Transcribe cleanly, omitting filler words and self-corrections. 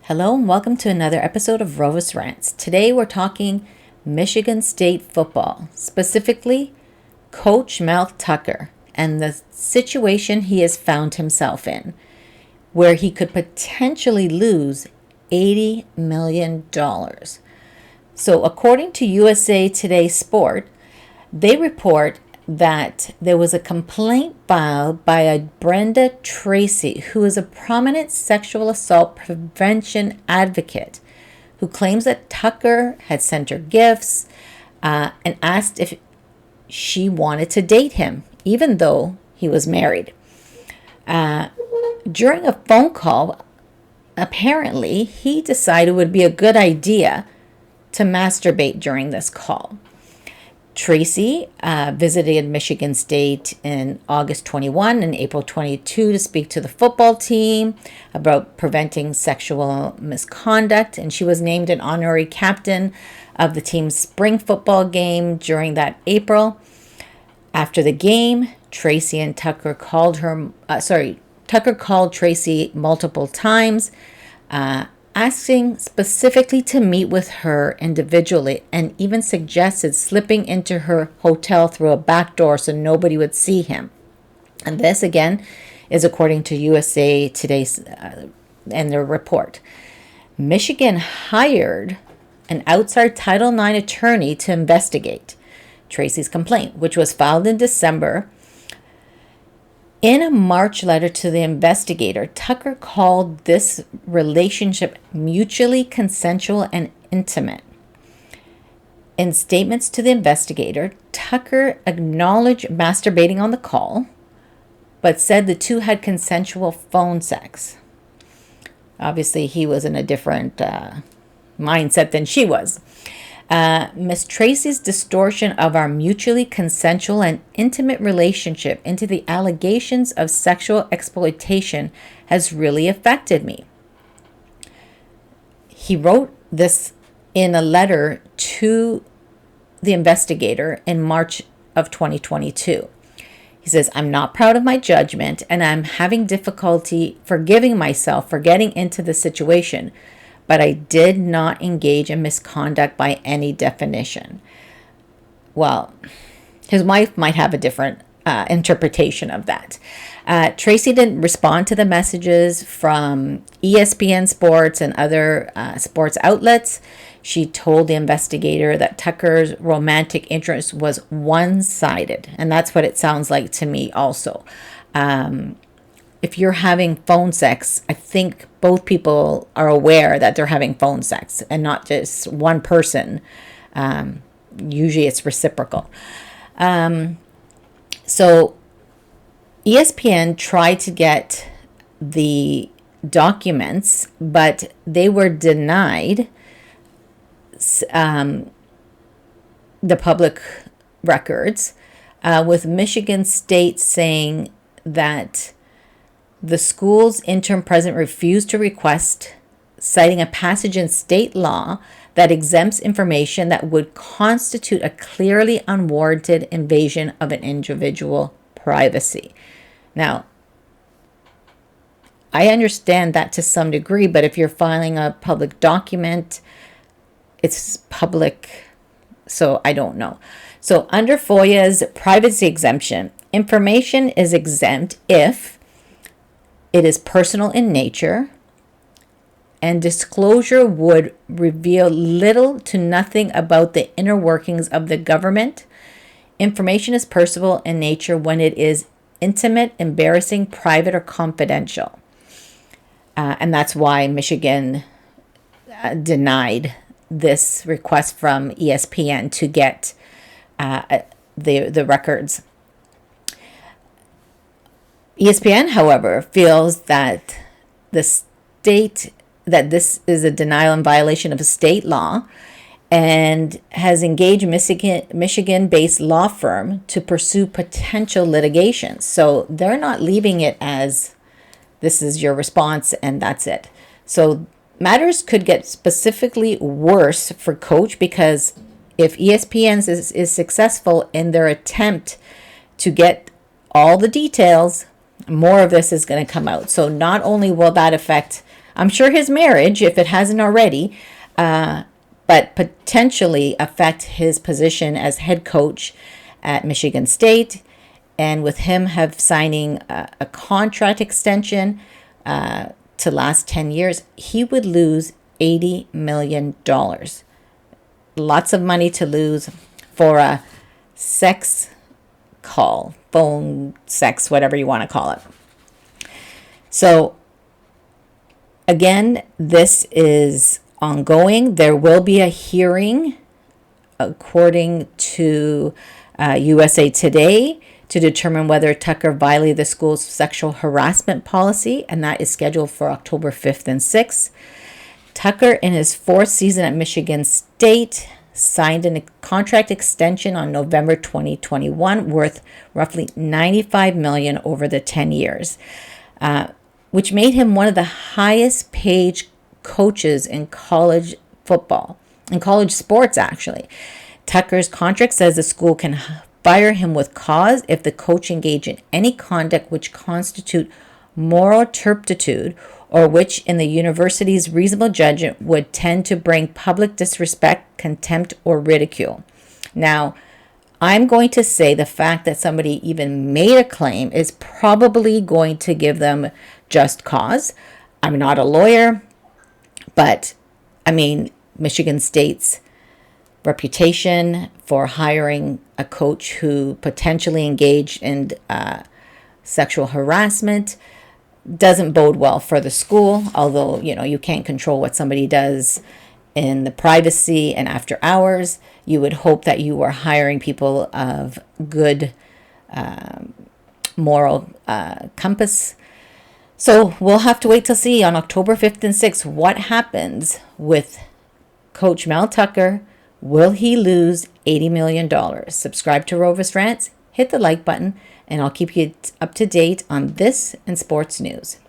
Hello and welcome to another episode of Rovis Rants. Today we're talking Michigan State football, specifically Coach Mel Tucker and the situation he has found himself in, where he could potentially lose $80 million. So according to USA Today Sport, they report that there was a complaint filed by a Brenda Tracy, who is a prominent sexual assault prevention advocate, who claims that Tucker had sent her gifts and asked if she wanted to date him, even though he was married. During a phone call, apparently, he decided it would be a good idea to masturbate during this call. Tracy visited Michigan State in August 21 and April 22 to speak to the football team about preventing sexual misconduct, and she was named an honorary captain of the team's spring football game during that April. After the game, Tracy and Tucker called Tucker called Tracy multiple times, asking specifically to meet with her individually, and even suggested slipping into her hotel through a back door so nobody would see him. And this, again, is according to USA Today's and their report. Michigan hired an outside Title IX attorney to investigate Tracy's complaint, which was filed in December. In a March letter to the investigator, Tucker called this relationship mutually consensual and intimate. In statements to the investigator, Tucker acknowledged masturbating on the call, but said the two had consensual phone sex. Obviously, he was in a different mindset than she was. Miss Tracy's distortion of our mutually consensual and intimate relationship into the allegations of sexual exploitation has really affected me. He wrote this in a letter to the investigator in March of 2022. He says, "I'm not proud of my judgment, and I'm having difficulty forgiving myself for getting into the situation. But I did not engage in misconduct by any definition." Well, his wife might have a different interpretation of that. Tracy didn't respond to the messages from ESPN Sports and other sports outlets. She told the investigator that Tucker's romantic interest was one-sided, and that's what it sounds like to me also. If you're having phone sex, I think both people are aware that they're having phone sex and not just one person. Usually it's reciprocal. So ESPN tried to get the documents, but they were denied the public records, with Michigan State saying that the school's interim president refused to request, citing a passage in state law that exempts information that would constitute a clearly unwarranted invasion of an individual privacy. Now, I understand that to some degree, but if you're filing a public document, it's public, so I don't know. So under FOIA's privacy exemption, information is exempt if it is personal in nature, and disclosure would reveal little to nothing about the inner workings of the government. Information is personal in nature when it is intimate, embarrassing, private, or confidential. And that's why Michigan denied this request from ESPN to get the records. ESPN, however, feels that this is a denial and violation of a state law, and has engaged Michigan-based law firm to pursue potential litigation. So they're not leaving it as this is your response and that's it. So matters could get specifically worse for Coach, because if ESPN is successful in their attempt to get all the details, more of this is going to come out. So not only will that affect I'm sure his marriage, if it hasn't already, but potentially affect his position as head coach at Michigan State. And with him have signing a contract extension to last 10 years, he would lose $80 million. Lots of money to lose for a sex call, phone sex, whatever you want to call it. So again, this is ongoing. There will be a hearing, according to USA Today, to determine whether Tucker violated the school's sexual harassment policy, and that is scheduled for October 5th and 6th. Tucker, in his 4th season at Michigan State, signed a contract extension on November 2021 worth roughly $95 million over the 10 years, which made him one of the highest paid coaches in college football, in college sports actually. Tucker's contract says the school can fire him with cause if the coach engaged in any conduct which constitute moral turpitude or which in the university's reasonable judgment would tend to bring public disrespect, contempt, or ridicule. Now, I'm going to say the fact that somebody even made a claim is probably going to give them just cause. I'm not a lawyer, but I mean, Michigan State's reputation for hiring a coach who potentially engaged in sexual harassment doesn't bode well for the school, although, you know, you can't control what somebody does in the privacy and after hours. You would hope that you are hiring people of good moral compass. So we'll have to wait to see on October 5th and 6th what happens with Coach Mel Tucker. Will he lose $80 million? Subscribe to Rovis Rants, hit the like button, and I'll keep you up to date on this and sports news.